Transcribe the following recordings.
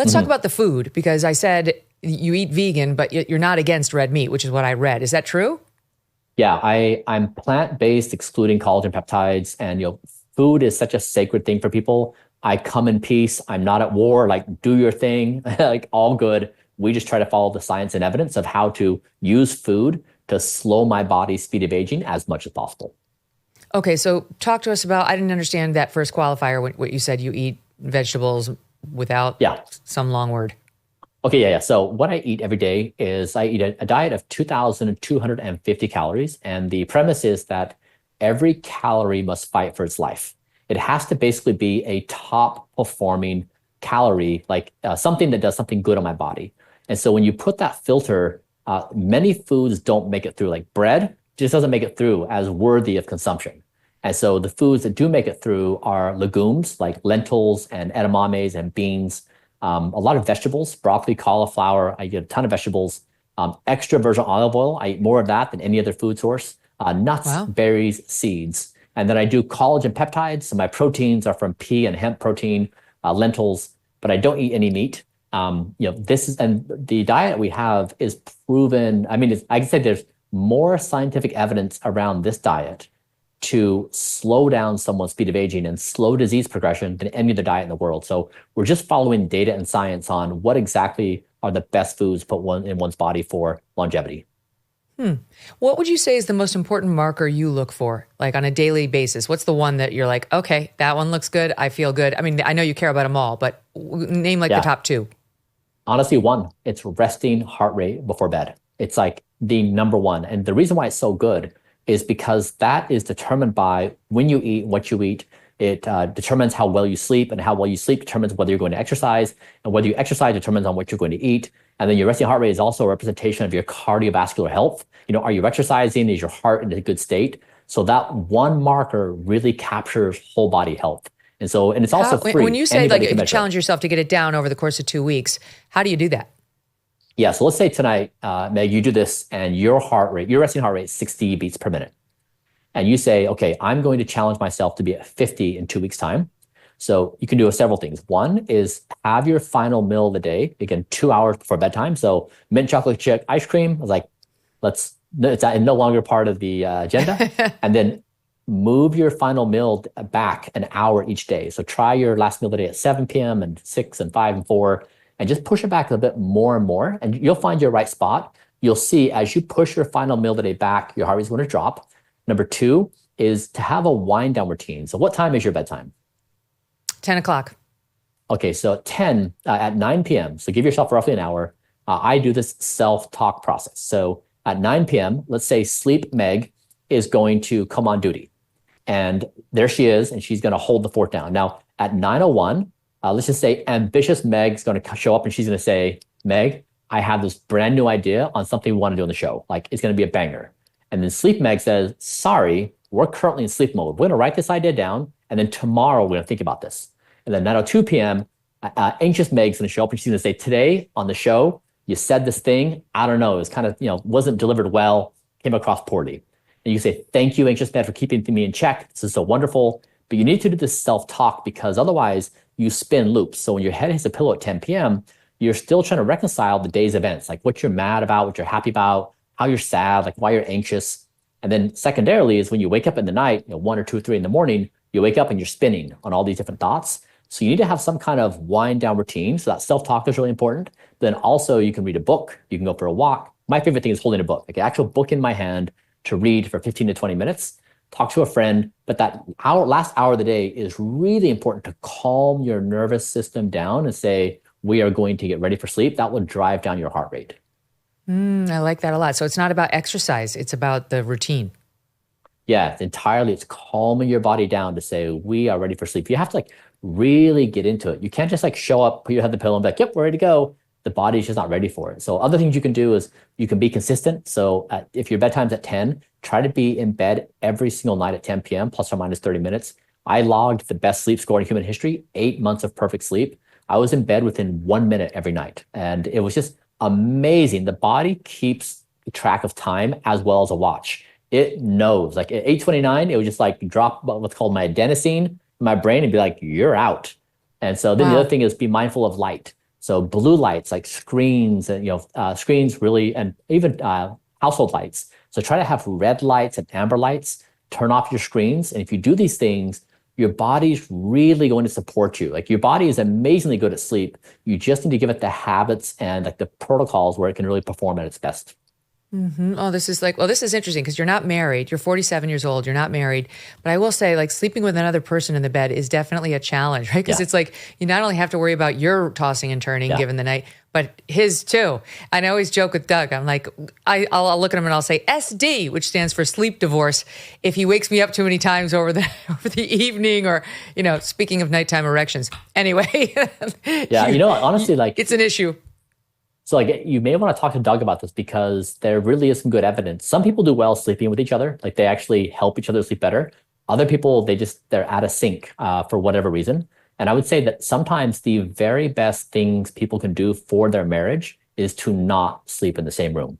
Let's talk about the food, because I said you eat vegan, but you're not against red meat, which is what I read. Is that true? Yeah, I'm plant-based, excluding collagen peptides, and food is such a sacred thing for people. I come in peace. I'm not at war. Like, do your thing, like all good. We just try to follow the science and evidence of how to use food to slow my body's speed of aging as much as possible. Okay, so talk to us about, I didn't understand that first qualifier, what you said, you eat vegetables without some long word. Okay, yeah. So what I eat every day is I eat a diet of 2,250 calories. And the premise is that every calorie must fight for its life. It has to basically be a top performing calorie, like something that does something good on my body. And so when you put that filter, many foods don't make it through. Like bread just doesn't make it through as worthy of consumption. And so the foods that do make it through are legumes like lentils and edamames and beans, a lot of vegetables, broccoli, cauliflower. I get a ton of vegetables, extra virgin olive oil. I eat more of that than any other food source, nuts, berries, seeds. And then I do collagen peptides. So my proteins are from pea and hemp protein, lentils, but I don't eat any meat. And the diet we have is proven. I mean, I can say there's more scientific evidence around this diet to slow down someone's speed of aging and slow disease progression than any other diet in the world. So we're just following data and science on what exactly are the best foods to put in one's body for longevity. What would you say is the most important marker you look for, like on a daily basis? What's the one that you're like, okay, that one looks good, I feel good? I mean, I know you care about them all, but name the top two. Honestly, one, it's resting heart rate before bed. It's like the number one. And the reason why it's so good is because that is determined by when you eat, what you eat. It determines how well you sleep, and how well you sleep determines whether you're going to exercise, and whether you exercise determines on what you're going to eat. And then your resting heart rate is also a representation of your cardiovascular health. Are you exercising? Is your heart in a good state? So that one marker really captures whole body health. And it's also free. When you say you challenge yourself to get it down over the course of 2 weeks, how do you do that? Yeah, so let's say tonight, Meg, you do this and your resting heart rate is 60 beats per minute. And you say, okay, I'm going to challenge myself to be at 50 in 2 weeks' time. So you can do several things. One is have your final meal of the day, again, 2 hours before bedtime. So mint chocolate chip ice cream, I was like, it's no longer part of the agenda. And then move your final meal back an hour each day. So try your last meal of the day at 7 p.m. and 6 and 5 and 4, and just push it back a bit more and more. And you'll find your right spot. You'll see as you push your final meal of the day back, your heart rate is going to drop. Number two is to have a wind down routine. So what time is your bedtime? 10 o'clock. Okay, so at 9 p.m., so give yourself roughly an hour. I do this self-talk process. So at 9 p.m., let's say Sleep Meg is going to come on duty. And there she is, and she's going to hold the fort down. Now, at 9:01, let's just say ambitious Meg's going to show up, and she's going to say, Meg, I have this brand new idea on something we want to do on the show. Like, it's going to be a banger. And then Sleep Meg says, sorry, we're currently in sleep mode. We're going to write this idea down, and then tomorrow we're going to think about this. And then 9:02 p.m., anxious Meg's going to show up, and she's going to say, today on the show, you said this thing, I don't know, it was kind of, wasn't delivered well, came across poorly. And you say, thank you, anxious Meg, for keeping me in check. This is so wonderful. But you need to do this self-talk, because otherwise you spin loops. So when your head hits the pillow at 10 p.m., you're still trying to reconcile the day's events, like what you're mad about, what you're happy about, how you're sad, like why you're anxious. And then secondarily is when you wake up in the night, 1 or 2 or 3 in the morning, you wake up and you're spinning on all these different thoughts. So you need to have some kind of wind down routine. So that self-talk is really important. Then also you can read a book, you can go for a walk. My favorite thing is holding a book, like an actual book in my hand to read for 15 to 20 minutes, talk to a friend. But that last hour of the day is really important to calm your nervous system down and say, we are going to get ready for sleep. That will drive down your heart rate. I like that a lot. So it's not about exercise, it's about the routine. Yeah, it's calming your body down to say, we are ready for sleep. You have to really get into it. You can't just show up, put your head on the pillow and be like, yep, we're ready to go. The body's just not ready for it. So other things you can do is you can be consistent. So if your bedtime's at 10, try to be in bed every single night at 10 p.m., plus or minus 30 minutes. I logged the best sleep score in human history, 8 months of perfect sleep. I was in bed within 1 minute every night. And it was just amazing. The body keeps track of time as well as a watch. It knows. Like at 8:29, it would just drop what's called my adenosine in my brain and be like, you're out. And so then the other thing is be mindful of light. So blue lights like screens and screens really, and even household lights. So try to have red lights and amber lights. Turn off your screens, and if you do these things, your body's really going to support you. Like your body is amazingly good at sleep. You just need to give it the habits and like the protocols where it can really perform at its best. Mm-hmm. Oh, this is interesting because you're not married. You're 47 years old. You're not married. But I will say, like, sleeping with another person in the bed is definitely a challenge, right? Because it's like you not only have to worry about your tossing and turning given the night, but his too. And I always joke with Doug. I'm like, I'll look at him and I'll say SD, which stands for sleep divorce. If he wakes me up too many times over the evening, or speaking of nighttime erections. Anyway, honestly, like it's an issue. So like you may want to talk to Doug about this because there really is some good evidence. Some people do well sleeping with each other. Like they actually help each other sleep better. Other people, they're out of sync for whatever reason. And I would say that sometimes the very best things people can do for their marriage is to not sleep in the same room.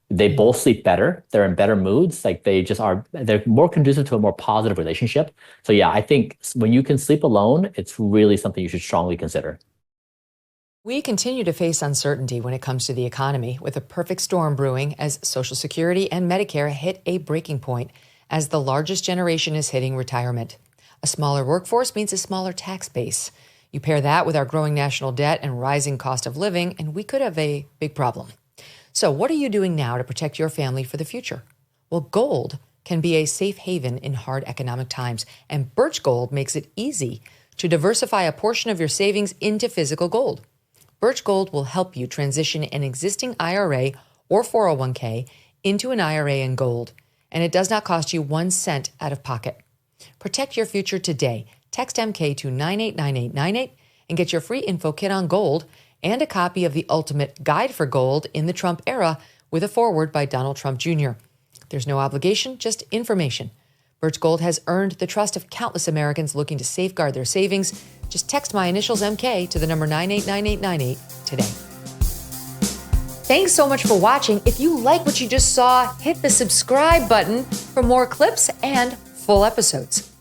They both sleep better. They're in better moods. Like they're more conducive to a more positive relationship. So yeah, I think when you can sleep alone, it's really something you should strongly consider. We continue to face uncertainty when it comes to the economy, with a perfect storm brewing as Social Security and Medicare hit a breaking point as the largest generation is hitting retirement. A smaller workforce means a smaller tax base. You pair that with our growing national debt and rising cost of living, and we could have a big problem. So what are you doing now to protect your family for the future? Well, gold can be a safe haven in hard economic times, and Birch Gold makes it easy to diversify a portion of your savings into physical gold. Birch Gold will help you transition an existing IRA or 401k into an IRA in gold, and it does not cost you 1 cent out of pocket. Protect your future today. Text MK to 989898 and get your free info kit on gold and a copy of the Ultimate Guide for Gold in the Trump Era with a foreword by Donald Trump Jr. There's no obligation, just information. Birch Gold has earned the trust of countless Americans looking to safeguard their savings. Just text my initials MK to the number 989898 today. Thanks so much for watching. If you like what you just saw, hit the subscribe button for more clips and full episodes.